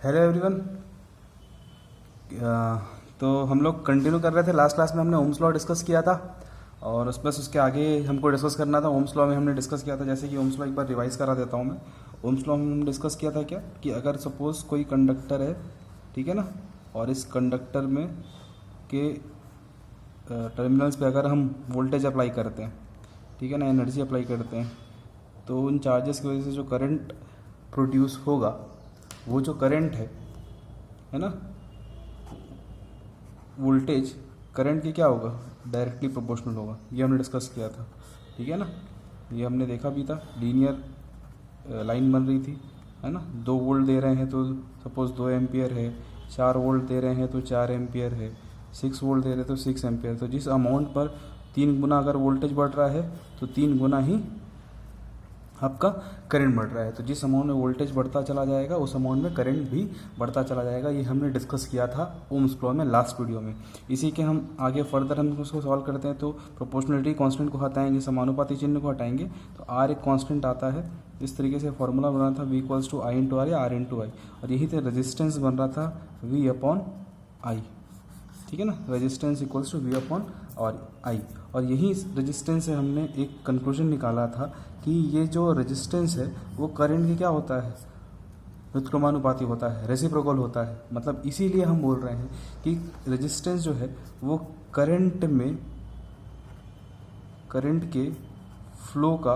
Hello everyone. तो हम लोग कंटिन्यू कर रहे थे। लास्ट क्लास में हमने ओम्स लॉ डिस्कस किया था और उस प्लस उसके आगे हमको डिस्कस करना था। ओम्स लॉ में हमने डिस्कस किया था, जैसे कि ओम्स लॉ एक बार रिवाइज करा देता हूँ मैं। ओम्स लॉ में हमने डिस्कस किया था क्या कि अगर सपोज़ कोई कंडक्टर है, ठीक है ना, और इस कंडक्टर में के टर्मिनल्स पे अगर हम वोल्टेज अप्लाई करते हैं, ठीक है ना, एनर्जी अप्लाई करते हैं, तो उन चार्जेस की वजह से जो करंट प्रोड्यूस होगा, वो जो करंट है ना, वोल्टेज करंट के क्या होगा, डायरेक्टली प्रोपोर्शनल होगा। ये हमने डिस्कस किया था, ठीक है ना। ये हमने देखा भी था, लीनियर लाइन बन रही थी, है ना। 2 वोल्ट दे रहे हैं तो सपोज 2 एम्पियर है, 4 वोल्ट दे रहे हैं तो 4 एम्पियर है, 6 वोल्ट दे रहे हैं तो 6 एम्पियर। तो जिस अमाउंट पर 3 गुना अगर वोल्टेज बढ़ रहा है तो 3 गुना ही आपका करंट बढ़ रहा है। तो जिस अमाउंट में वोल्टेज बढ़ता चला जाएगा उस अमाउंट में करंट भी बढ़ता चला जाएगा। ये हमने डिस्कस किया था ओम्स लॉ में लास्ट वीडियो में। इसी के हम आगे फर्दर हम उसको सॉल्व करते हैं। तो प्रोपोर्शनलिटी कांस्टेंट को हटाएंगे, समानुपाती चिन्ह को हटाएंगे तो आर एक कांस्टेंट आता है। इस तरीके से फॉर्मूला बना था V equals to I into R या आर इंटू आई, और यही से रेजिस्टेंस बन रहा था V अपॉन आई, ठीक है ना। Resistance equals to V upon और आई, और यही रेजिस्टेंस से हमने एक कंक्लूजन निकाला था कि ये जो रेजिस्टेंस है वो करंट के क्या होता है, व्युत्क्रमानुपाती होता है, रेसिप्रोकल होता है। मतलब इसीलिए हम बोल रहे हैं कि रेजिस्टेंस जो है वो करंट में, करंट के फ्लो का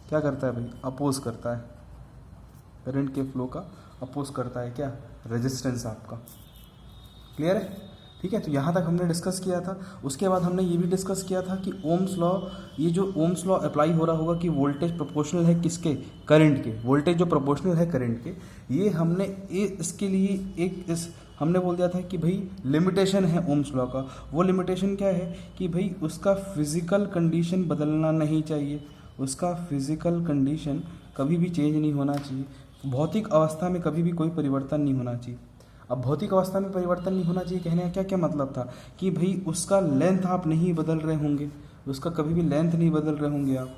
क्या करता है भाई, अपोज करता है। करंट के फ्लो का अपोज करता है क्या, रेजिस्टेंस आपका। क्लियर है, ठीक है। तो यहाँ तक हमने डिस्कस किया था। उसके बाद हमने ये भी डिस्कस किया था कि ओम्स लॉ, ये जो ओम्स लॉ अप्लाई हो रहा होगा कि वोल्टेज प्रोपोर्शनल है किसके, करंट के। वोल्टेज जो प्रोपोर्शनल है करंट के, ये हमने इसके लिए एक हमने बोल दिया था कि भाई लिमिटेशन है ओम्स लॉ का। वो लिमिटेशन क्या है कि भाई उसका फिजिकल कंडीशन बदलना नहीं चाहिए, उसका फिजिकल कंडीशन कभी भी चेंज नहीं होना चाहिए, भौतिक अवस्था में कभी भी कोई परिवर्तन नहीं होना चाहिए। अब भौतिक अवस्था में परिवर्तन नहीं होना चाहिए कहने का क्या क्या मतलब था कि भाई उसका लेंथ आप नहीं बदल रहे होंगे, उसका कभी भी लेंथ नहीं बदल रहे होंगे आप,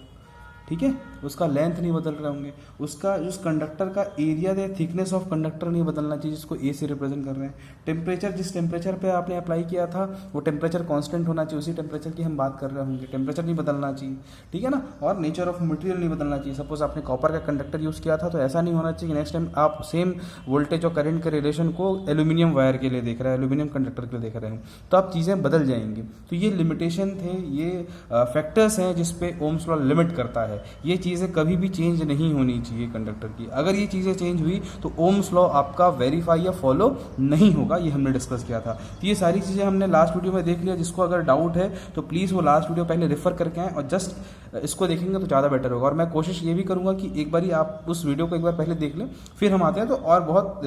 ठीक है, उसका लेंथ नहीं बदल रहे होंगे, उसका उस कंडक्टर का एरिया या थिकनेस ऑफ कंडक्टर नहीं बदलना चाहिए जिसको ए से रिप्रेजेंट कर रहे हैं। टेम्परेचर, जिस टेम्परेचर पे आपने अप्लाई किया था वो टेम्परेचर कांस्टेंट होना चाहिए, उसी टेम्परेचर की हम बात कर रहे होंगे, टेम्परेचर नहीं बदलना चाहिए, ठीक है ना। और नेचर ऑफ मटेरियल नहीं बदलना चाहिए। सपोज आपने कॉपर का कंडक्टर यूज़ किया था तो ऐसा नहीं होना चाहिए कि नेक्स्ट टाइम आप सेम वोल्टेज और करंट के रिलेशन को एल्यूमिनियम वायर के लिए देख रहे हैं, एल्यूमिनियम कंडक्टर के लिए देख रहे हैं, तो आप चीज़ें बदल जाएंगी। तो ये लिमिटेशन थे, ये फैक्टर्स हैं जिसपे ओम्स लॉ लिमिट करता है। ये चीज़ें कभी भी चेंज नहीं होनी चाहिए कंडक्टर की। अगर ये चीज़ें चेंज हुई तो ओम्स लॉ आपका वेरीफाई या फॉलो नहीं होगा। ये हमने डिस्कस किया था। तो ये सारी चीज़ें हमने लास्ट वीडियो में देख लिया। जिसको अगर डाउट है तो प्लीज़ वो लास्ट वीडियो पहले रेफर करके आएँ और जस्ट इसको देखेंगे तो ज़्यादा बेटर होगा। और मैं कोशिश ये भी करूँगा कि एक बार आप उस वीडियो को एक बार पहले देख लें, फिर हम आते हैं तो और बहुत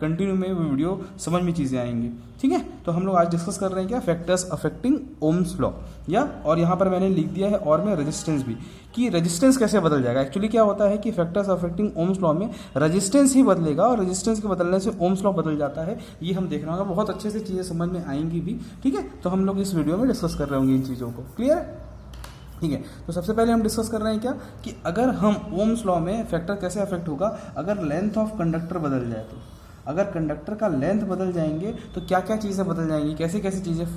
कंटिन्यू में वो वीडियो समझ में चीज़ें आएंगी, ठीक है। तो हम लोग आज डिस्कस कर रहे हैं क्या, फैक्टर्स अफेक्टिंग ओम्स लॉ, या और यहाँ पर मैंने लिख दिया है और में रेजिस्टेंस भी, कि रेजिस्टेंस कैसे बदल जाएगा। एक्चुअली क्या होता है कि फैक्टर्स अफेक्टिंग ओम्स लॉ में रेजिस्टेंस ही बदलेगा और रेजिस्टेंस के बदलने से ओम्स लॉ बदल जाता है। ये हम देखना होगा, बहुत अच्छे से चीज़ें समझ में आएंगी भी, ठीक है। तो हम लोग इस वीडियो में डिस्कस कर रहे होंगे इन चीज़ों को। क्लियर है, ठीक है। तो सबसे पहले हम डिस्कस कर रहे हैं क्या कि अगर हम ओम्स लॉ में फैक्टर कैसे अफेक्ट होगा, अगर लेंथ ऑफ कंडक्टर बदल जाए तो, अगर कंडक्टर का लेंथ बदल जाएंगे तो क्या क्या चीज़ें बदल जाएंगी, कैसे कैसे चीज़ें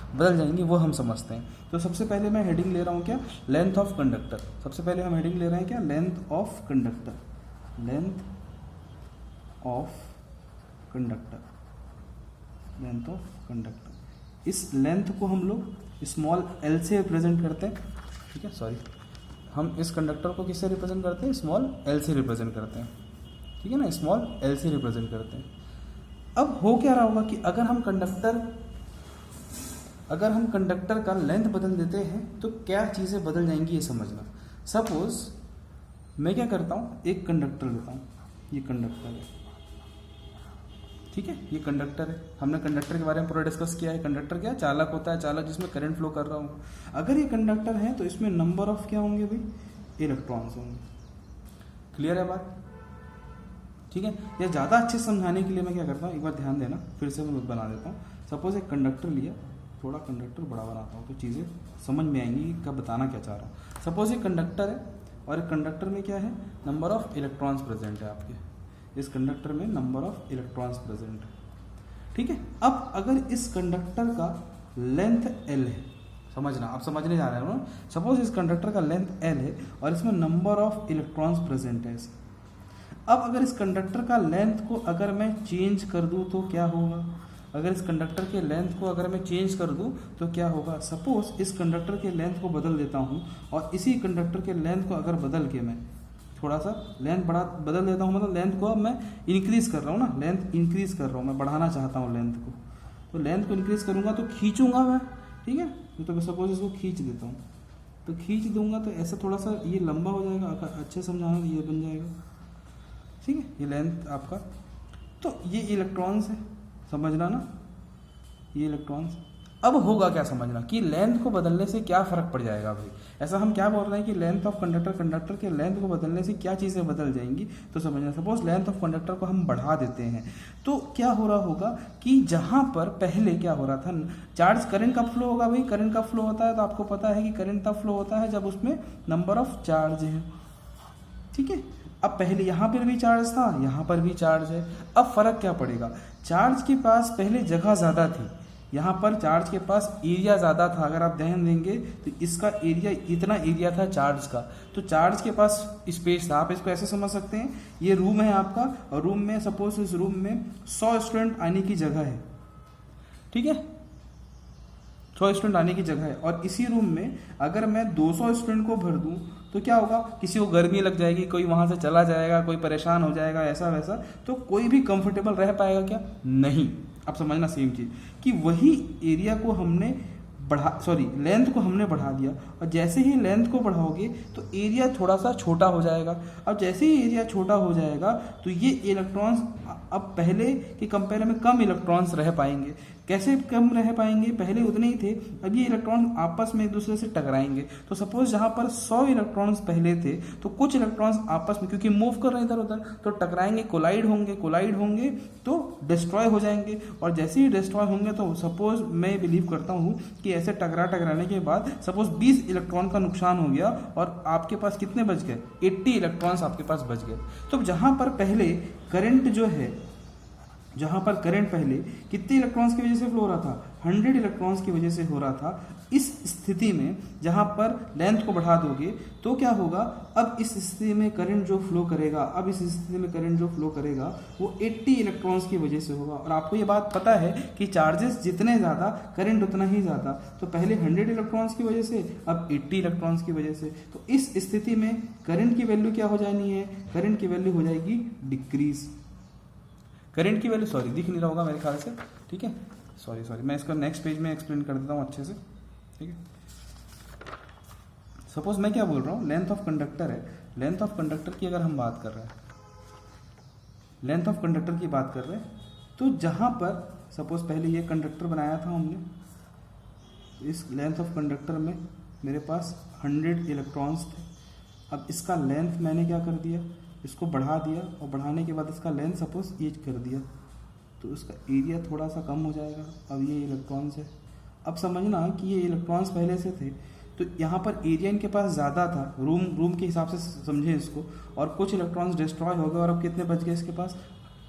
बदल जाएंगी वो हम समझते हैं। तो सबसे पहले मैं हेडिंग ले रहा हूँ क्या, लेंथ ऑफ कंडक्टर। सबसे पहले हम हेडिंग ले रहे हैं क्या, length of conductor, length of conductor, length of conductor. इस लेंथ को हम लोग स्मॉल एल से रिप्रेजेंट करते हैं, ठीक है। सॉरी, हम इस कंडक्टर को किससे रिप्रेजेंट करते हैं, स्मॉल एल से रिप्रेजेंट करते हैं, ठीक है ना, स्मॉल एल से रिप्रेजेंट करते हैं। अब हो क्या रहा होगा कि अगर हम कंडक्टर का लेंथ बदल देते हैं तो क्या चीज़ें बदल जाएंगी ये समझना। सपोज मैं क्या करता हूँ, एक कंडक्टर लेता हूँ, ये कंडक्टर है, ठीक है, ये कंडक्टर है। हमने कंडक्टर के बारे में पूरा डिस्कस किया है। कंडक्टर क्या, चालक होता है, चालक जिसमें करंट फ्लो कर रहा हूँ। अगर ये कंडक्टर है तो इसमें नंबर ऑफ क्या होंगे भाई, इलेक्ट्रॉन्स होंगे। क्लियर है बात, ठीक है। या ज़्यादा अच्छे समझाने के लिए मैं क्या करता हूँ, एक बार ध्यान देना, फिर से मैं बना देता हूँ। सपोज एक कंडक्टर लिया, थोड़ा कंडक्टर बड़ा बनाता हूँ तो चीज़ें समझ में आएंगी कि कब बताना क्या चाह रहा हूँ। सपोज एक कंडक्टर है और एक कंडक्टर में क्या है, नंबर ऑफ इलेक्ट्रॉन्स प्रेजेंट है आपके। इस कंडक्टर में नंबर ऑफ इलेक्ट्रॉन्स प्रेजेंट है। ठीक है, अब अगर इस कंडक्टर का लेंथ L है, समझना, आप समझने जा रहे हो ना, सपोज इस कंडक्टर का लेंथ L है और इसमें नंबर ऑफ इलेक्ट्रॉन्स प्रेजेंट है। अब अगर इस कंडक्टर का लेंथ को अगर मैं चेंज कर दूं तो क्या होगा? अगर इस कंडक्टर के लेंथ को अगर मैं चेंज कर दूं तो क्या होगा? सपोज इस कंडक्टर के लेंथ को बदल देता हूं और इसी कंडक्टर के लेंथ को अगर बदल के मैं थोड़ा सा लेंथ बदल देता हूं, मतलब लेंथ को अब मैं इंक्रीज कर रहा हूं ना, लेंथ इंक्रीज कर रहा हूं, मैं बढ़ाना चाहता हूं लेंथ को, तो लेंथ को इंक्रीज करूंगा तो खींचूंगा मैं, ठीक है, तो मैं सपोज इसको खींच देता हूँ, तो खींच दूंगा तो ऐसा थोड़ा सा ये लंबा हो जाएगा, अगर अच्छे समझाना ये बन जाएगा, ठीक है, ये लेंथ आपका, तो ये इलेक्ट्रॉन्स है, समझना ना, ये इलेक्ट्रॉन्स। अब होगा क्या समझना कि लेंथ को बदलने से क्या फर्क पड़ जाएगा भाई, ऐसा हम क्या बोल रहे हैं कि लेंथ ऑफ कंडक्टर के लेंथ को बदलने से क्या चीज़ें बदल जाएंगी, तो समझना, सपोज लेंथ ऑफ कंडक्टर को हम बढ़ा देते हैं तो क्या हो रहा होगा कि जहां पर पहले क्या हो रहा था, चार्ज करंट का फ्लो होगा भाई, करंट का फ्लो होता है तो आपको पता है कि करंट का फ्लो होता है जब उसमें नंबर ऑफ चार्ज है, ठीक है। अब पहले यहाँ पर भी चार्ज था, यहाँ पर भी चार्ज है, अब फर्क क्या पड़ेगा, चार्ज के पास पहले जगह ज़्यादा थी, यहाँ पर चार्ज के पास एरिया ज़्यादा था, अगर आप ध्यान देंगे तो इसका एरिया, इतना एरिया था चार्ज का, तो चार्ज के पास स्पेस था, आप इसको ऐसे समझ सकते हैं, ये रूम है आपका और रूम में सपोज इस रूम में 100 स्टूडेंट आने की जगह है, ठीक है, 100 स्टूडेंट आने की जगह है, और इसी रूम में अगर मैं 200 स्टूडेंट को भर दूं तो क्या होगा, किसी को गर्मी लग जाएगी, कोई वहां से चला जाएगा, कोई परेशान हो जाएगा, ऐसा वैसा, तो कोई भी कंफर्टेबल रह पाएगा क्या? नहीं। अब समझना सेम चीज कि वही एरिया को हमने लेंथ को हमने बढ़ा दिया, और जैसे ही लेंथ को बढ़ाओगे तो एरिया थोड़ा सा छोटा हो जाएगा, अब जैसे ही एरिया छोटा हो जाएगा तो ये इलेक्ट्रॉन्स अब पहले के कंपेयर में कम इलेक्ट्रॉन्स रह पाएंगे। कैसे कम रह पाएंगे? पहले उतने ही थे, अब ये इलेक्ट्रॉन आपस में एक दूसरे से टकराएंगे, तो सपोज जहां पर 100 इलेक्ट्रॉन्स पहले थे तो कुछ इलेक्ट्रॉन्स आपस में क्योंकि मूव कर रहे हैं इधर उधर तो टकराएंगे, कोलाइड होंगे तो डिस्ट्रॉय हो जाएंगे, और जैसे ही डिस्ट्रॉय होंगे तो सपोज मैं बिलीव करता हूँ कि ऐसे टकराने के बाद सपोज 20 इलेक्ट्रॉन का नुकसान हो गया और आपके पास कितने बच गए? 80 इलेक्ट्रॉन्स आपके पास बच गए। तो जहां पर पहले करंट जो है, जहां पर करंट पहले कितने इलेक्ट्रॉन्स की वजह से फ्लो हो रहा था? 100 इलेक्ट्रॉन्स की वजह से हो रहा था। इस स्थिति में जहां पर लेंथ को बढ़ा दोगे तो क्या होगा, अब इस स्थिति में करंट जो फ्लो करेगा, वो 80 इलेक्ट्रॉन्स की वजह से होगा। और आपको ये बात पता है कि चार्जेस जितने ज़्यादा करंट उतना ही ज़्यादा, तो पहले 100 इलेक्ट्रॉन्स की वजह से, अब 80 इलेक्ट्रॉन्स की वजह से, तो इस स्थिति में करंट की वैल्यू क्या हो जानी है? करंट की वैल्यू हो जाएगी डिक्रीज। करंट की वैल्यू, सॉरी दिख नहीं रहा होगा मेरे ख्याल से, ठीक है, सॉरी मैं इसको नेक्स्ट पेज में एक्सप्लेन कर देता हूँ अच्छे से, ठीक है। सपोज मैं क्या बोल रहा हूँ, लेंथ ऑफ कंडक्टर है, लेंथ ऑफ कंडक्टर की अगर हम बात कर रहे हैं, लेंथ ऑफ कंडक्टर की बात कर रहे हैं, तो जहां पर सपोज पहले ये कंडक्टर बनाया था हमने, इस लेंथ ऑफ कंडक्टर में मेरे पास 100 इलेक्ट्रॉन्स थे, अब इसका लेंथ मैंने क्या कर दिया, इसको बढ़ा दिया, और बढ़ाने के बाद इसका लेंथ सपोज ये कर दिया, तो इसका एरिया थोड़ा सा कम हो जाएगा। अब ये इलेक्ट्रॉन्स है, अब समझना कि ये इलेक्ट्रॉन्स पहले से थे, तो यहाँ पर एरिया इनके पास ज़्यादा था, रूम के हिसाब से समझे इसको, और कुछ इलेक्ट्रॉन्स डिस्ट्रॉय हो गए, और अब कितने बच गए इसके पास?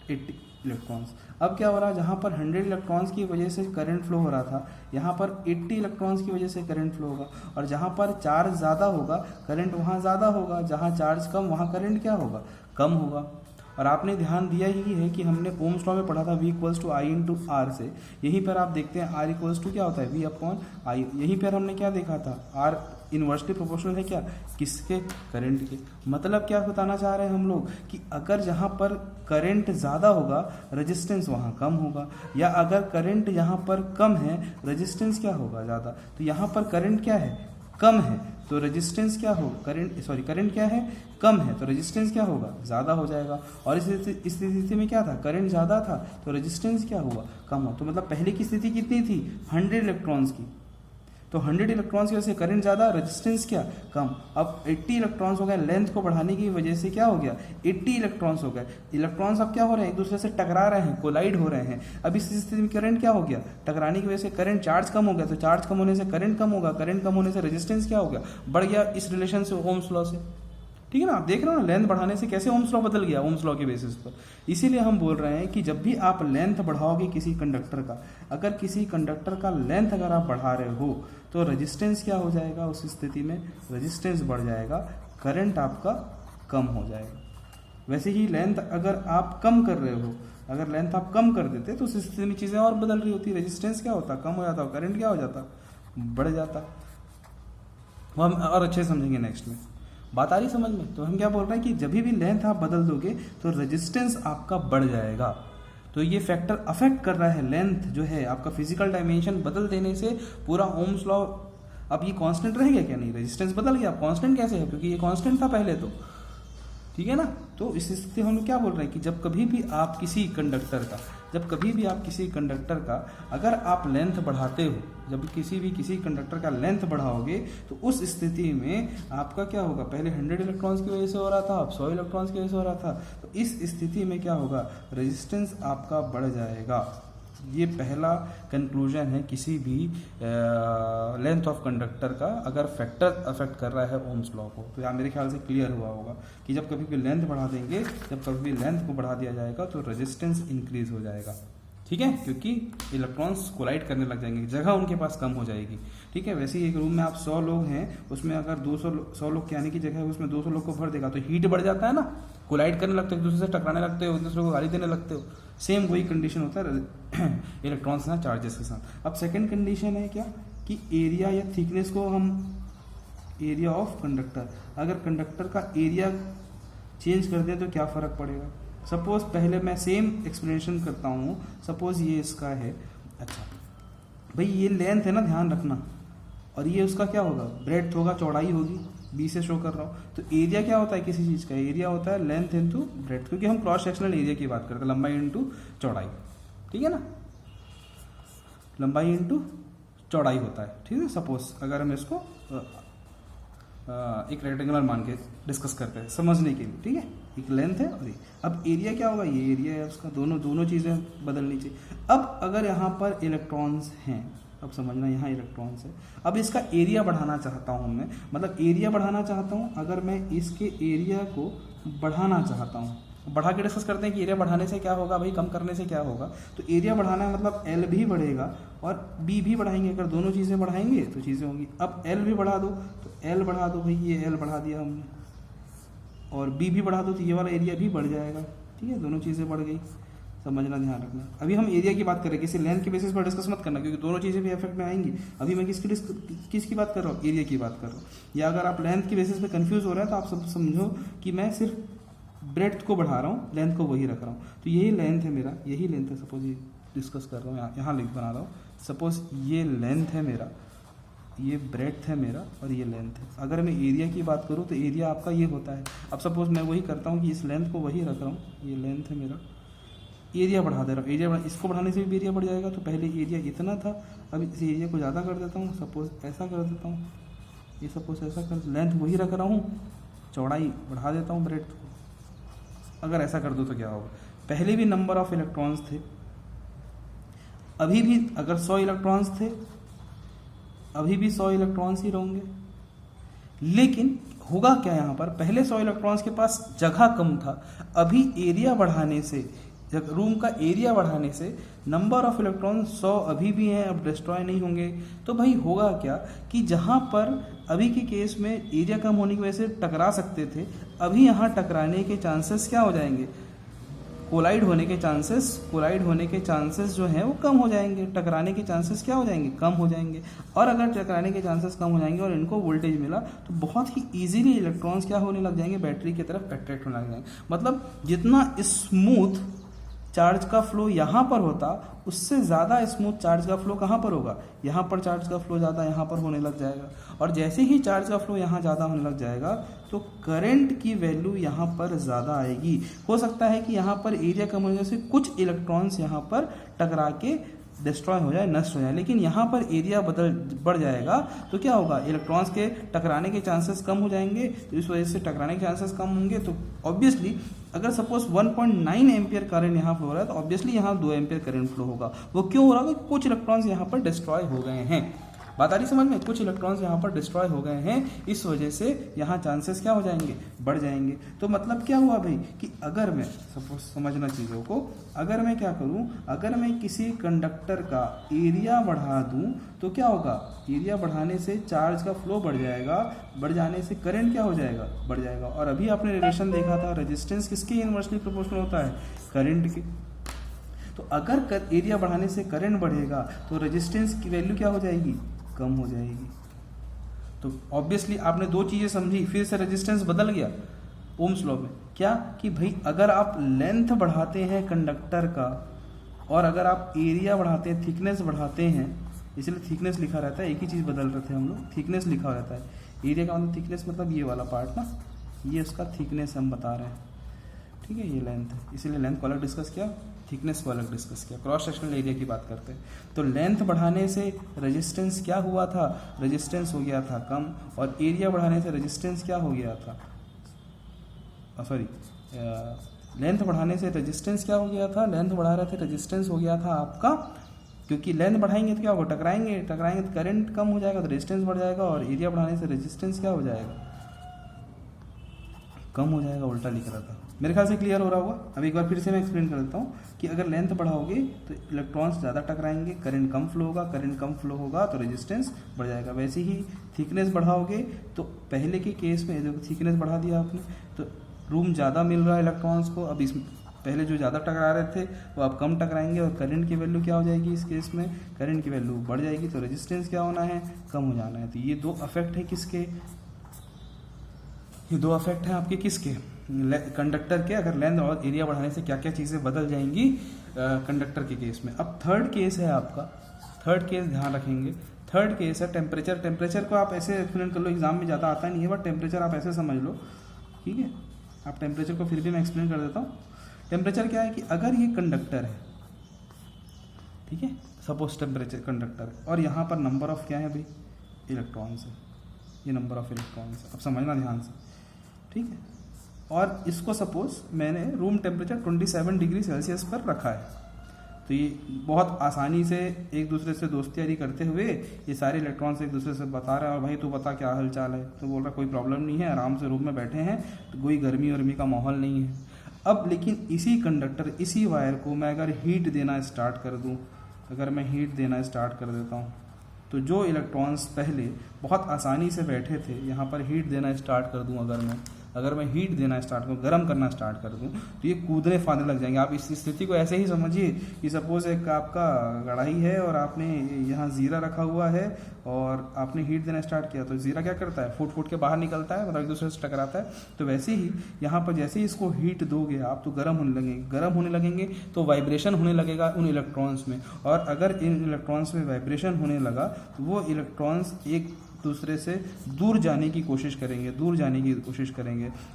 80 इलेक्ट्रॉन्स। अब क्या हो रहा है, जहाँ पर 100 इलेक्ट्रॉन्स की वजह से करंट फ्लो हो रहा था, यहाँ पर 80 इलेक्ट्रॉन्स की वजह से करंट फ्लो होगा, और जहाँ पर चार्ज ज़्यादा होगा करंट वहाँ ज़्यादा होगा, जहाँ चार्ज कम वहाँ करंट क्या होगा? कम होगा। और आपने ध्यान दिया ही है कि हमने ओम्स लॉ में पढ़ा था V = I × R से, यहीं पर आप देखते हैं R = क्या होता है? V/I। यहीं पर हमने क्या देखा था? R इन्वर्सली प्रोपोर्शनल है क्या? किसके? करंट के। मतलब क्या बताना चाह रहे हैं हम लोग कि अगर जहाँ पर करंट ज़्यादा होगा रेजिस्टेंस वहाँ कम होगा, या अगर करंट यहाँ पर कम है रेजिस्टेंस क्या होगा? ज़्यादा। तो यहाँ पर करंट क्या है? कम है, तो रेजिस्टेंस क्या हो? करंट क्या है? कम है, तो रेजिस्टेंस क्या होगा? ज़्यादा हो जाएगा। और इस स्थिति में क्या था? करंट ज़्यादा था, तो रेजिस्टेंस क्या हुआ? कम हो। तो मतलब पहले की स्थिति कितनी थी? 100 इलेक्ट्रॉन्स की, तो 100 इलेक्ट्रॉन्स की वजह से करंट ज़्यादा, रेजिस्टेंस क्या? कम। अब 80 इलेक्ट्रॉन्स हो गए, लेंथ को बढ़ाने की वजह से क्या हो गया? 80 इलेक्ट्रॉन्स हो गए। इलेक्ट्रॉन्स अब क्या हो रहे हैं? एक दूसरे से टकरा रहे हैं, कोलाइड हो रहे हैं। अब इस स्थिति में करंट क्या हो गया? टकराने की वजह से करंट, चार्ज कम हो गया, तो चार्ज कम होने से करंट कम होगा, करंट कम होने से रेजिस्टेंस क्या हो गया? बढ़ गया, इस रिलेशन से, ओम्स लॉ से। ठीक है ना, आप देख रहे हो ना लेंथ बढ़ाने से कैसे ओम्स लॉ बदल गया, ओम्स लॉ के बेसिस पर। इसीलिए हम बोल रहे हैं कि जब भी आप लेंथ बढ़ाओगे किसी कंडक्टर का, अगर किसी कंडक्टर का लेंथ अगर आप बढ़ा रहे हो तो रेजिस्टेंस क्या हो जाएगा, उस स्थिति में रेजिस्टेंस बढ़ जाएगा, करंट आपका कम हो जाएगा। वैसे ही लेंथ अगर आप कम कर रहे हो, अगर लेंथ आप कम कर देते तो उस स्थिति में चीज़ें और बदल रही होती, रेजिस्टेंस क्या होता, कम हो जाता, करंट क्या हो जाता, बढ़ जाता। वो हम और अच्छे समझेंगे नेक्स्ट में। बात आ रही समझ में? तो हम क्या बोल रहे हैं कि जब भी लेंथ आप बदल दोगे तो रेजिस्टेंस आपका बढ़ जाएगा। तो ये फैक्टर अफेक्ट कर रहा है लेंथ जो है आपका, फिजिकल डायमेंशन बदल देने से पूरा ओम्स लॉ। अब ये कांस्टेंट रह गया क्या, नहीं, रेजिस्टेंस बदल गया। कांस्टेंट कैसे है, क्योंकि ये कांस्टेंट था पहले तो, ठीक है ना। तो इस स्थिति हम लोग क्या बोल रहे हैं कि जब कभी भी आप किसी कंडक्टर का अगर आप लेंथ बढ़ाते हो, जब किसी कंडक्टर का लेंथ बढ़ाओगे तो उस स्थिति में आपका क्या होगा, पहले 100 इलेक्ट्रॉन्स की वजह से हो रहा था, अब 100 इलेक्ट्रॉन्स की वजह से हो रहा था। तो इस स्थिति में क्या होगा, रेजिस्टेंस आपका बढ़ जाएगा। ये पहला कंक्लूजन है किसी भी लेंथ ऑफ कंडक्टर का अगर फैक्टर अफेक्ट कर रहा है ओम्स लॉ को। तो यहाँ मेरे ख्याल से क्लियर हुआ होगा कि जब कभी भी लेंथ बढ़ा देंगे, जब कभी भी लेंथ को बढ़ा दिया जाएगा तो रेजिस्टेंस इंक्रीज हो जाएगा, ठीक है, क्योंकि इलेक्ट्रॉन्स कोलाइड करने लग जाएंगे, जगह उनके पास कम हो जाएगी, ठीक है। वैसे ही एक रूम में आप 100 लोग हैं, उसमें अगर 100 लोग के आने की जगह है उसमें 200 लोग को भर देगा तो हीट बढ़ जाता है ना, कोलाइड करने लगते हो, एक दूसरे से टकराने लगते हो, एक दूसरे को गाली देने लगते हो। सेम वही कंडीशन होता है इलेक्ट्रॉन्स ना चार्जेस के साथ। अब सेकेंड कंडीशन है क्या कि एरिया या थिकनेस को हम, एरिया ऑफ कंडक्टर, अगर कंडक्टर का एरिया चेंज कर दें तो क्या फ़र्क पड़ेगा। सपोज पहले मैं सेम एक्सप्लेनेशन करता हूँ, सपोज ये इसका है, अच्छा भाई ये लेंथ है ना, ध्यान रखना, और ये उसका क्या होगा, ब्रेड्थ होगा, चौड़ाई होगी, बी से शो कर रहा हूँ। तो एरिया क्या होता है किसी चीज़ का, एरिया होता है लेंथ इनटू ब्रेड्थ, क्योंकि हम क्रॉस सेक्शनल एरिया की बात करते हैं, लंबाई इनटू चौड़ाई, ठीक है ना, लंबाई इनटू चौड़ाई होता है, ठीक है। सपोज अगर हम इसको एक रेक्टेंगुलर मान के डिस्कस करते हैं समझने के लिए, ठीक है, एक लेंथ है और ये, अब एरिया क्या होगा, ये एरिया है उसका, दोनों चीज़ें बदलनी चाहिए। अब अगर यहाँ पर इलेक्ट्रॉन्स हैं, अब समझना यहाँ इलेक्ट्रॉन्स है, अब इसका एरिया बढ़ाना चाहता हूँ मैं, मतलब एरिया बढ़ाना चाहता हूँ, अगर मैं इसके एरिया को बढ़ाना चाहता हूँ, बढ़ा के डिस्कस करते हैं कि एरिया बढ़ाने से क्या होगा भाई, कम करने से क्या होगा। तो एरिया बढ़ाना है मतलब एल भी बढ़ेगा और बी भी बढ़ाएंगे, अगर दोनों चीज़ें बढ़ाएंगे तो चीज़ें होंगी। अब एल भी बढ़ा दो तो एल बढ़ा दो भाई, ये एल बढ़ा दिया हमने, और बी भी बढ़ा दो तो ये वाला एरिया भी बढ़ जाएगा, ठीक है, दोनों चीज़ें बढ़ गई, समझना, ध्यान रखना। अभी हम एरिया की बात करें, किसी लेंथ के बेसिस पर डिस्कस मत करना, क्योंकि दोनों चीज़ें भी इफेक्ट में आएंगी। अभी मैं किसकी बात कर रहा हूँ, एरिया की बात कर रहा हूँ। या अगर आप लेंथ के बेसिस पे कंफ्यूज हो रहे हैं तो आप सब समझो कि मैं सिर्फ ब्रेड्थ को बढ़ा रहा हूँ, लेंथ को वही रख रहा हूँ। तो यही लेंथ है मेरा, यही लेंथ है, सपोज ये डिस्कस कर रहा हूँ, यहाँ लिख बना रहा हूँ, सपोज ये लेंथ है मेरा, ये ब्रेड्थ है मेरा और ये लेंथ है। अगर मैं एरिया की बात करूँ तो एरिया आपका ये होता है। अब सपोज मैं वही करता हूँ कि इस लेंथ को वही रख रहा हूँ, ये लेंथ है मेरा, एरिया बढ़ा दे रहा हूँ, एरिया इसको बढ़ाने से भी एरिया बढ़ जाएगा। तो पहले एरिया इतना था, अब इस एरिया को ज़्यादा कर देता हूँ, सपोज ऐसा कर देता हूँ, ये सपोज ऐसा कर, लेंथ वही रख रहा हूँ, चौड़ाई बढ़ा देता हूँ ब्रेड्थ को। अगर ऐसा कर दो तो क्या होगा, पहले भी नंबर ऑफ इलेक्ट्रॉन्स थे, अभी भी अगर 100 इलेक्ट्रॉन्स थे, अभी भी 100 इलेक्ट्रॉन्स ही रहेंगे। लेकिन होगा क्या, यहाँ पर पहले 100 इलेक्ट्रॉन्स के पास जगह कम था, अभी एरिया बढ़ाने से, रूम का एरिया बढ़ाने से नंबर ऑफ इलेक्ट्रॉन 100 अभी भी हैं, अब डिस्ट्रॉय नहीं होंगे। तो भाई होगा क्या कि जहाँ पर अभी के केस में एरिया कम होने की वजह से टकरा सकते थे, अभी यहाँ टकराने के चांसेस क्या हो जाएंगे, कोलाइड होने के चांसेस जो हैं वो कम हो जाएंगे, टकराने के चांसेस क्या हो जाएंगे, कम हो जाएंगे। और अगर टकराने के चांसेस कम हो जाएंगे और इनको वोल्टेज मिला तो बहुत ही इजीली इलेक्ट्रॉन्स क्या होने लग जाएंगे, बैटरी की तरफ अट्रैक्ट होने लग जाएंगे। मतलब जितना स्मूथ चार्ज का फ्लो यहाँ पर होता, उससे ज़्यादा स्मूथ चार्ज का फ्लो कहाँ पर होगा, यहाँ पर चार्ज का फ्लो ज़्यादा यहाँ पर होने लग जाएगा। और जैसे ही चार्ज का फ्लो यहाँ ज़्यादा होने लग जाएगा तो करंट की वैल्यू यहाँ पर ज़्यादा आएगी। हो सकता है कि यहाँ पर एरिया कम होने से कुछ इलेक्ट्रॉन्स यहाँ पर टकरा के डिस्ट्रॉय हो जाए, नष्ट हो जाए, लेकिन यहाँ पर एरिया बढ़ जाएगा तो क्या होगा, इलेक्ट्रॉन्स के टकराने के चांसेस कम हो जाएंगे। तो इस वजह से टकराने के चांसेस कम होंगे तो ऑब्वियसली अगर सपोज 1.9 एम्पियर करंट यहाँ फ्लो हो रहा है तो ऑब्वियसली यहाँ 2 एम्पियर करंट फ्लो होगा। वो क्यों हो रहा है, कुछ इलेक्ट्रॉन्स यहाँ पर डिस्ट्रॉय हो गए हैं। बात आ रही समझ में? कुछ इलेक्ट्रॉन्स यहाँ पर डिस्ट्रॉय हो गए हैं, इस वजह से यहाँ चांसेस क्या हो जाएंगे, बढ़ जाएंगे। तो मतलब क्या हुआ भाई कि अगर मैं सपोज, समझना चीज़ों को, अगर मैं क्या करूँ, अगर मैं किसी कंडक्टर का एरिया बढ़ा दूँ तो क्या होगा, एरिया बढ़ाने से चार्ज का फ्लो बढ़ जाएगा, बढ़ जाने से करंट क्या हो जाएगा, बढ़ जाएगा। और अभी आपने रिलेशन देखा था, रेजिस्टेंस किसके इनवर्सली प्रोपोर्शनल होता है, करंट के। तो अगर एरिया बढ़ाने से करंट बढ़ेगा तो रेजिस्टेंस की वैल्यू क्या हो जाएगी, कम हो जाएगी। तो ऑब्वियसली आपने दो चीज़ें समझी, फिर से रेजिस्टेंस बदल गया ओम्स लॉ में। क्या कि भाई अगर आप लेंथ बढ़ाते हैं कंडक्टर का और अगर आप एरिया बढ़ाते हैं, थिकनेस बढ़ाते हैं, इसलिए थिकनेस लिखा रहता है, एक ही चीज़ बदल रहे थे हम लोग, थिकनेस लिखा रहता है। एरिया का मतलब थिकनेस मतलब ये वाला पार्ट ना, ये उसका थिकनेस हम बता रहे हैं, ठीक है, ये लेंथ है, इसीलिए लेंथ को अलग डिस्कस किया, थिकनेस को अलग डिस्कस किया। क्रॉस सेक्शनल एरिया की बात करते हैं तो लेंथ बढ़ाने से रेजिस्टेंस क्या हुआ था, रेजिस्टेंस हो गया था कम, और एरिया बढ़ाने से रेजिस्टेंस क्या हो गया था, लेंथ बढ़ाने से रेजिस्टेंस क्या हो गया था, लेंथ बढ़ा रहे थे, रेजिस्टेंस हो गया था आपका, क्योंकि लेंथ बढ़ाएंगे तो क्या होगा, टकराएंगे तो करंट कम हो जाएगा, तो रेजिस्टेंस बढ़ जाएगा, और एरिया बढ़ाने से रेजिस्टेंस क्या हो जाएगा, कम हो जाएगा, उल्टा लिख रहा था। मेरे ख्याल से क्लियर हो रहा होगा। अब एक बार फिर से मैं एक्सप्लेन कर देता हूँ कि अगर लेंथ बढ़ाओगे तो इलेक्ट्रॉन्स ज़्यादा टकराएंगे, करंट कम फ्लो होगा, करंट कम फ्लो होगा तो रेजिस्टेंस बढ़ जाएगा। वैसे ही थिकनेस बढ़ाओगे तो पहले के केस में जो थिकनेस बढ़ा दिया आपने तो रूम ज़्यादा मिल रहा है इलेक्ट्रॉन्स को, अब इस पहले जो ज़्यादा टकरा रहे थे वो अब कम टकराएंगे, और करंट की वैल्यू क्या हो जाएगी, इस केस में करंट की वैल्यू बढ़ जाएगी, तो रेजिस्टेंस क्या होना है, कम हो जाना है। तो ये दो अफेक्ट है किसके, ये दो अफेक्ट हैं आपके किसके, कंडक्टर के। अगर लेंथ और एरिया बढ़ाने से क्या क्या चीज़ें बदल जाएंगी कंडक्टर के केस में। अब थर्ड केस है आपका, थर्ड केस ध्यान रखेंगे, थर्ड केस है टेम्परेचर। टेम्परेचर को आप ऐसे एक्सप्लेन कर लो, एग्जाम में ज़्यादा आता नहीं है, बट टेम्परेचर आप ऐसे समझ लो, ठीक है। आप टेम्परेचर को फिर भी मैं एक्सप्लेन कर देता हूँ। टेम्परेचर क्या है कि अगर ये कंडक्टर है, ठीक है, सपोज टेम्परेचर कंडक्टर, और यहाँ पर नंबर ऑफ क्या है भाई, इलेक्ट्रॉन्स है, ये नंबर ऑफ इलेक्ट्रॉन्स है, अब समझना ध्यान से, ठीक है। और इसको सपोज मैंने रूम टेम्परेचर 27 डिग्री सेल्सियस पर रखा है, तो ये बहुत आसानी से एक दूसरे से दोस्ती करते हुए ये सारे इलेक्ट्रॉन्स एक दूसरे से बता रहे हैं, और भाई तू बता क्या हाल चाल है, तो बोल रहा कोई प्रॉब्लम नहीं है, आराम से रूम में बैठे हैं, तो कोई गर्मी वर्मी का माहौल नहीं है। अब लेकिन इसी कंडक्टर, इसी वायर को मैं अगर हीट देना स्टार्ट कर दूँ, अगर मैं हीट देना स्टार्ट कर देता हूँ, तो जो इलेक्ट्रॉन्स पहले बहुत आसानी से बैठे थे, यहाँ पर हीट देना स्टार्ट कर दूँ, अगर मैं हीट देना स्टार्ट करूँ, गर्म करना स्टार्ट कर दूँ, तो ये कूदने फादने लग जाएंगे। आप इस स्थिति को ऐसे ही समझिए कि सपोज एक आपका कढ़ाई है और आपने यहाँ ज़ीरा रखा हुआ है और आपने हीट देना स्टार्ट किया, तो ज़ीरा क्या करता है, फूट फूट के बाहर निकलता है, मतलब एक दूसरे से टकराता है। तो वैसे ही यहाँ पर जैसे ही इसको हीट दोगे आप तो गर्म होने लगेंगे, तो वाइब्रेशन होने लगेगा उन इलेक्ट्रॉन्स में, और अगर इन इलेक्ट्रॉन्स में वाइब्रेशन होने लगा तो वो इलेक्ट्रॉन्स एक दूसरे से दूर जाने की कोशिश करेंगे,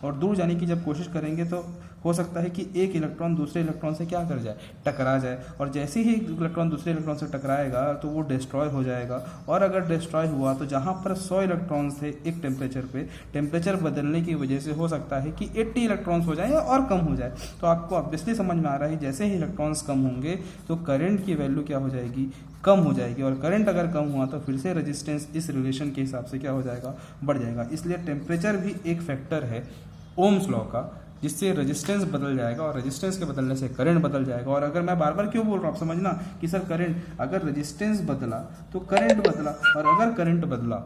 और दूर जाने की जब कोशिश करेंगे तो हो सकता है कि एक इलेक्ट्रॉन दूसरे इलेक्ट्रॉन से क्या कर जाए, टकरा जाए, और जैसे ही एक इलेक्ट्रॉन दूसरे इलेक्ट्रॉन से टकराएगा तो वो डिस्ट्रॉय हो जाएगा। और अगर डिस्ट्रॉय हुआ तो जहाँ पर 100 इलेक्ट्रॉन्स थे एक टेम्परेचर पे, टेम्परेचर बदलने की वजह से हो सकता है कि 80 इलेक्ट्रॉन्स हो जाए या और कम हो जाए। तो आपको ऑब्वियसली समझ में आ रहा है जैसे ही इलेक्ट्रॉन्स कम होंगे तो करंट की वैल्यू क्या हो जाएगी, कम हो जाएगी, और करंट अगर कम हुआ तो फिर से रेजिस्टेंस इस रिलेशन के हिसाब से क्या हो जाएगा, बढ़ जाएगा। इसलिए टेम्परेचर भी एक फैक्टर है ओम्स लॉ का, जिससे रेजिस्टेंस बदल जाएगा, और रेजिस्टेंस के बदलने से करंट बदल जाएगा। और अगर मैं बार बार क्यों बोल रहा हूँ आप समझना कि सर करंट, अगर रेजिस्टेंस बदला तो करंट बदला, और अगर करंट बदला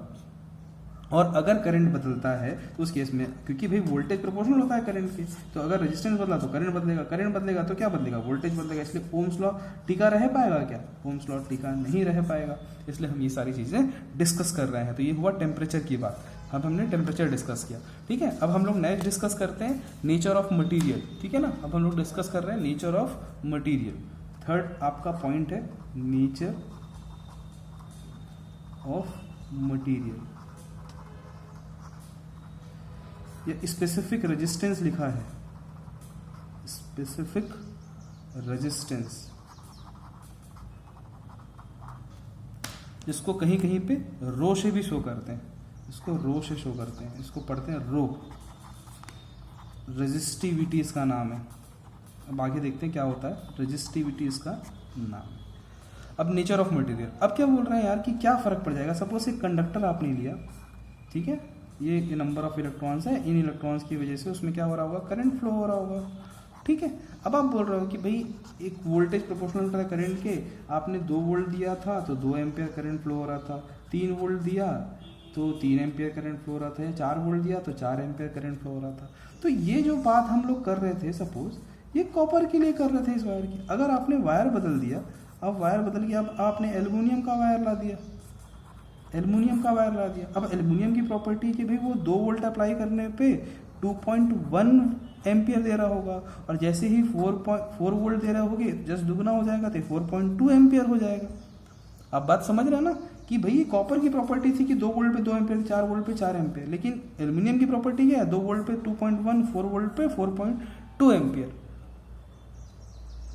और अगर करंट बदलता है तो उस केस में, क्योंकि भाई वोल्टेज प्रोपोर्शनल होता है करंट के, तो अगर रेजिस्टेंस बदला तो करंट बदलेगा, करंट बदलेगा तो क्या बदलेगा, वोल्टेज बदलेगा। इसलिए ओम्स लॉ टिका रह पाएगा क्या, ओम्स लॉ टिका नहीं रह पाएगा। इसलिए हम ये सारी चीज़ें डिस्कस कर रहे हैं। तो ये हुआ टेम्परेचर की बात, अब हमने टेम्परेचर डिस्कस किया, ठीक है। अब हम लोग नेक्स्ट डिस्कस करते हैं नेचर ऑफ मटीरियल, ठीक है ना। अब हम लोग डिस्कस कर रहे हैं नेचर ऑफ मटीरियल। थर्ड आपका पॉइंट है नेचर ऑफ मटीरियल। ये स्पेसिफिक रेजिस्टेंस लिखा है, स्पेसिफिक रेजिस्टेंस, इसको कहीं कहीं पे रो से भी शो करते हैं, इसको रो से शो करते हैं, इसको पढ़ते हैं रो, रेजिस्टिविटी इसका नाम है। अब आगे देखते हैं क्या होता है, रेजिस्टिविटी इसका नाम है। अब नेचर ऑफ मटेरियल, अब क्या बोल रहे हैं यार कि क्या फ़र्क पड़ जाएगा। सपोज एक कंडक्टर आपने लिया, ठीक है, ये नंबर ऑफ इलेक्ट्रॉन्स है, इन इलेक्ट्रॉन्स की वजह से उसमें क्या हो रहा होगा, करंट फ्लो हो रहा होगा, ठीक है। अब आप बोल रहे हो कि भाई एक वोल्टेज प्रोपोर्शनल होता है करंट के, आपने 2 वोल्ट दिया था तो 2 एम्पियर करंट फ्लो हो रहा था, 3 वोल्ट दिया तो 3 एम्पियर करंट फ्लो हो रहा था, 4 वोल्ट दिया तो 4 एम्पियर करंट फ्लो हो रहा था। तो ये जो बात हम लोग कर रहे थे, सपोज ये कॉपर के लिए कर रहे थे इस वायर की, अगर आपने वायर बदल दिया, अब वायर बदल के अब आपने एल्युमिनियम का वायर ला दिया, एल्युमिनियम का वायर ला दिया। अब एल्युमिनियम की प्रॉपर्टी कि भाई वो 2 वोल्ट अप्लाई करने पे 2.1 एम्पियर दे रहा होगा, और जैसे ही 4 वोल्ट दे रहे होगे जस्ट दुगना हो जाएगा तो 4.2 एम्पियर हो जाएगा। आप बात समझ रहे हैं ना कि भाई कॉपर की प्रॉपर्टी थी कि 2 वोल्ट पे 2 एम्पियर, 4 वोल्ट पे 4 एम्पियर, लेकिन एल्युमिनियम की प्रॉपर्टी क्या है, 2 वोल्ट पे 2.1, 4 वोल्ट पे 4.2 एम्पियर,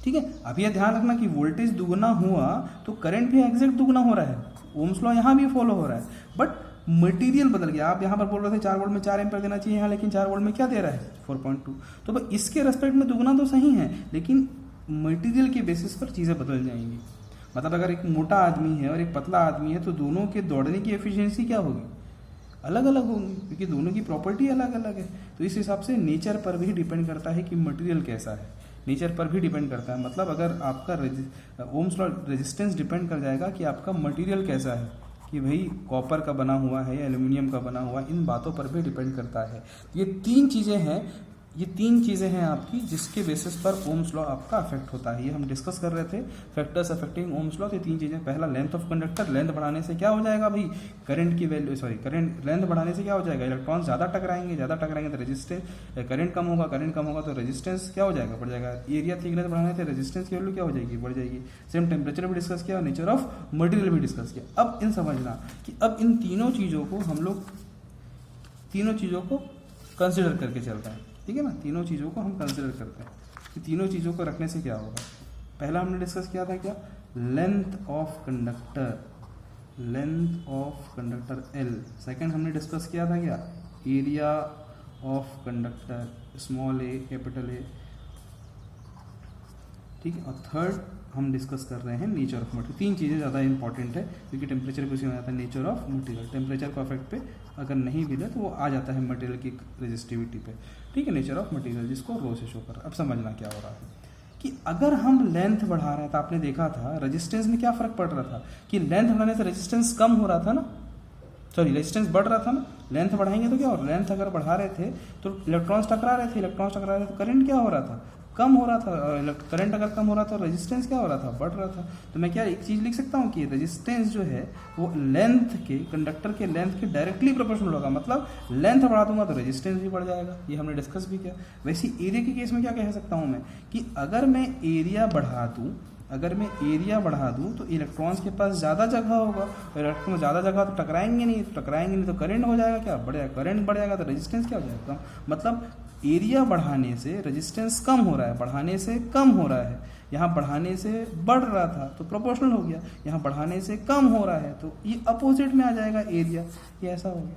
ठीक है। अब यह ध्यान रखना कि वोल्टेज दुगना हुआ तो करंट भी एग्जैक्ट दुगना हो रहा है, ओम्स लॉ यहाँ भी फॉलो हो रहा है, बट मटेरियल बदल गया। आप यहाँ पर बोल रहे थे 4 वोल्ट में 4 एम्पियर देना चाहिए यहाँ, लेकिन 4 वोल्ट में क्या दे रहा है, 4.2। तो भाई इसके रेस्पेक्ट में दुगना तो सही है, लेकिन मटेरियल के बेसिस पर चीज़ें बदल जाएंगी। मतलब अगर एक मोटा आदमी है और एक पतला आदमी है तो दोनों के दौड़ने की एफिशिएंसी क्या होगी, अलग अलग होंगी, क्योंकि दोनों की प्रॉपर्टी अलग अलग है। तो इस हिसाब से नेचर पर भी डिपेंड करता है कि मटेरियल कैसा है, नेचर पर भी डिपेंड करता है। मतलब अगर आपका ओम्स लॉ रेजिस्टेंस डिपेंड कर जाएगा कि आपका मटेरियल कैसा है, कि भाई कॉपर का बना हुआ है या एल्युमिनियम का बना हुआ, इन बातों पर भी डिपेंड करता है। ये 3 चीज़ें हैं, ये 3 चीज़ें हैं आपकी जिसके बेसिस पर ओम्स लॉ आपका अफेक्ट होता है। ये हम डिस्कस कर रहे थे फैक्टर्स अफेक्टिंग ओम्स लॉ। तो 3 चीज़ें, पहला लेंथ ऑफ कंडक्टर, लेंथ बढ़ाने से क्या हो जाएगा भाई, करंट की वैल्यू, करंट लेंथ बढ़ाने से क्या हो जाएगा, इलेक्ट्रॉन ज़्यादा टकराएंगे तो रेजिस्टेंस, करंट कम होगा तो रेजिस्टेंस क्या हो जाएगा, बढ़ जाएगा। एरिया थिकनेस बढ़ाने से रेजिस्टेंस की वैल्यू क्या हो जाएगी, बढ़ जाएगी। सेम टेम्परेचर भी डिस्कस किया और नेचर ऑफ मटेरियल भी डिस्कस किया। अब इन समझना कि अब इन तीनों चीज़ों को हम लोग कंसिडर करके चल रहे हैं, ठीक है ना। तीनों चीज़ों को हम कंसिडर करते हैं कि तीनों चीज़ों को रखने से क्या होगा। पहला हमने डिस्कस किया था क्या, length of conductor L। Second हमने डिस्कस किया था क्या, area of conductor, small A capital A, ठीक है। और थर्ड हम डिस्कस कर रहे हैं नेचर ऑफ मटेरियल। 3 चीज़ें ज़्यादा इंपॉर्टेंट है क्योंकि टेम्परेचर पे उसी में आता है नेचर ऑफ मटेरियल। टेम्परेचर को अफेक्ट पे अगर नहीं भी ले तो वो आ जाता है मटेरियल की रेजिस्टिविटी पे, ठीक है। नेचर ऑफ मटेरियल जिसको रो से शो कर रहा है। अब समझना क्या हो रहा है कि अगर हम लेंथ बढ़ा रहे हैं तो आपने देखा था रेजिस्टेंस में क्या फ़र्क पड़ रहा था कि लेंथ बढ़ाने से रेजिस्टेंस कम हो रहा था ना, रेजिस्टेंस बढ़ रहा था ना। लेंथ बढ़ाएंगे तो क्या हो, लेंथ अगर बढ़ा रहे थे तो इलेक्ट्रॉन्स टकरा रहे थे तो करंट क्या हो रहा था, कम हो रहा था। करंट अगर कम हो रहा था तो रेजिस्टेंस क्या हो रहा था, बढ़ रहा था। तो मैं क्या एक चीज़ लिख सकता हूँ कि रेजिस्टेंस जो है वो लेंथ के, कंडक्टर के लेंथ के डायरेक्टली प्रोपोर्शनल होगा। मतलब लेंथ बढ़ा दूंगा तो रेजिस्टेंस भी बढ़ जाएगा, ये हमने डिस्कस भी किया। वैसे एरिया के केस में क्या कह सकता हूँ मैं कि अगर मैं एरिया बढ़ा दूँ तो इलेक्ट्रॉन्स के पास ज़्यादा जगह होगा, इलेक्ट्रॉन ज़्यादा जगह तो टकराएंगे नहीं तो करंट हो जाएगा, क्या बढ़ जाएगा, करंट बढ़ जाएगा तो रेजिस्टेंस क्या हो जाएगा, मतलब एरिया बढ़ाने से रेजिस्टेंस कम हो रहा है, बढ़ाने से कम हो रहा है। यहाँ बढ़ाने से बढ़ रहा था तो प्रोपोर्शनल हो गया, यहाँ बढ़ाने से कम हो रहा है तो ये अपोजिट में आ जाएगा एरिया, ये ऐसा हो गया।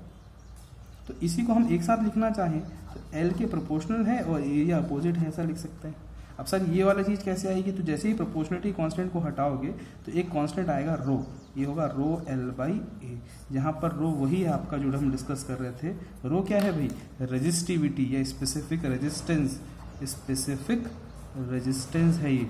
तो इसी को हम एक साथ लिखना चाहें तो एल के प्रोपोर्शनल है और एरिया अपोजिट है, ऐसा लिख सकते हैं। अब सर ये वाला चीज़ कैसे आएगी, तो जैसे ही प्रोपोर्शनलिटी कांस्टेंट को हटाओगे तो एक कांस्टेंट आएगा रो, ये होगा रो L/A। जहाँ पर रो वही है आपका जो हम डिस्कस कर रहे थे। रो क्या है भाई, रेजिस्टिविटी या स्पेसिफिक रेजिस्टेंस है, ये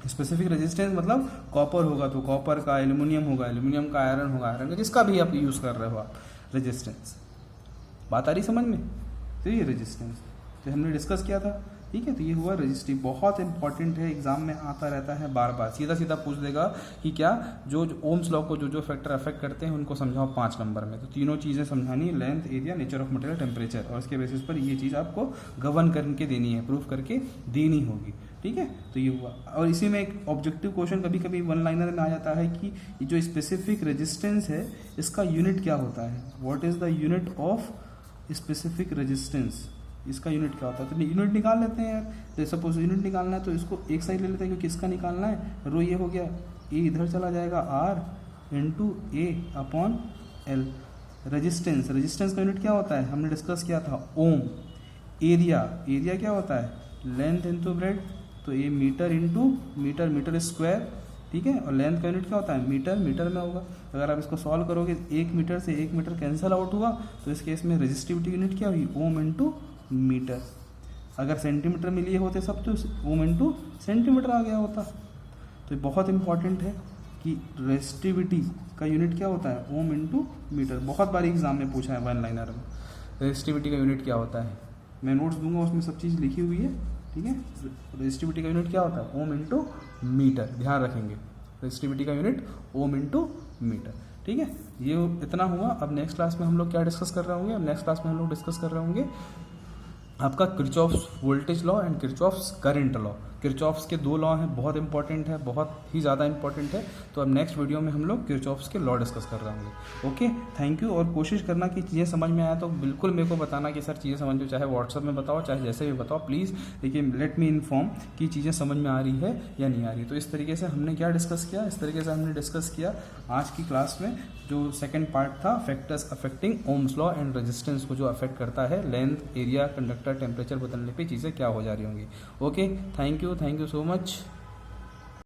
स्पेसिफिक रेजिस्टेंस मतलब कॉपर होगा तो कॉपर का, एल्युमिनियम होगा, एल्युमिनियम का, आयरन होगा, आयरन का, जिसका भी आप यूज़ कर रहे हो आप रेजिस्टेंस। बात आ रही समझ में, तो ये रेजिस्टेंस तो हमने डिस्कस किया था, ठीक है। तो ये हुआ रेजिस्टिव, बहुत इंपॉर्टेंट है, एग्जाम में आता रहता है बार बार, सीधा पूछ देगा कि क्या जो ओम्स लॉ को जो फैक्टर अफेक्ट करते हैं उनको समझाओ 5 नंबर में। तो तीनों चीज़ें समझानी, length, area, nature of material, temperature, और इसके बेसिस पर ये चीज़ आपको गवर्न करके देनी है, प्रूफ करके देनी होगी, ठीक है। तो ये हुआ। और इसी में एक ऑब्जेक्टिव क्वेश्चन कभी कभी 1 लाइनर में आ जाता है कि जो स्पेसिफिक रेजिस्टेंस है इसका यूनिट क्या होता है, what is the unit of specific resistance, इसका यूनिट क्या होता है। तो यूनिट निकाल लेते हैं यार। तो सपोज यूनिट निकालना है तो इसको एक साइड ले लेते हैं क्योंकि इसका निकालना है। रो ये हो गया, ए इधर चला जाएगा, R × A/L। रेजिस्टेंस का यूनिट क्या होता है, हमने डिस्कस किया था ओम। एरिया क्या होता है, लेंथ इंटू ब्रेड्थ, तो ये metre into metre, metre square, ठीक है। और लेंथ का यूनिट क्या होता है, मीटर, मीटर में होगा। अगर आप इसको सॉल्व करोगे 1 मीटर से 1 मीटर कैंसिल आउट हुआ, तो इस केस में रेजिस्टिविटी यूनिट क्या हुई, ओम इंटू मीटर। अगर सेंटीमीटर में लिए होते सब, तो ओम इंटू सेंटीमीटर आ गया होता। तो ये बहुत इंपॉर्टेंट है कि रेजिस्टिविटी का यूनिट क्या होता है, ओम इंटू मीटर। बहुत बार एग्जाम में पूछा है वन लाइनर में, रेजिस्टिविटी का यूनिट क्या होता है। मैं नोट्स दूंगा, उसमें सब चीज़ लिखी हुई है, ठीक है। रेजिस्टिविटी का यूनिट क्या होता है, ओम इंटू मीटर, ध्यान रखेंगे। रेजिस्टिविटी का यूनिट ओम इंटू मीटर, ठीक है। ये इतना हुआ। अब नेक्स्ट क्लास में हम लोग क्या डिस्कस कर रहे होंगे, नेक्स्ट क्लास में हम लोग डिस्कस कर रहे होंगे आपका Kirchhoff's voltage law and Kirchhoff's current law. Kirchhoff's के 2 लॉ हैं, बहुत इंपॉर्टेंट है, बहुत ही ज़्यादा इंपॉर्टेंट है। तो अब नेक्स्ट वीडियो में हम लोग किरचॉफ्स के लॉ डिस्कस कर रहे होंगे। Okay, thank you. और कोशिश करना कि चीज़ें समझ में आया तो बिल्कुल मेरे को बताना कि सर चीज़ें समझ में, चाहे व्हाट्सअप में बताओ चाहे जैसे भी बताओ, प्लीज़ लेकिन लेट मी इन्फॉर्म कि चीज़ें समझ में आ रही है या नहीं आ रही। तो इस तरीके से हमने क्या डिस्कस किया, इस तरीके से हमने डिस्कस किया आज की क्लास में। जो सेकंड पार्ट था, factors affecting Ohm's law and resistance को जो अफेक्ट करता है, लेंथ, एरिया, कंडक्टर, टेम्परेचर बदलने पे चीज़ें क्या हो जा रही होंगी। Okay, thank you so much.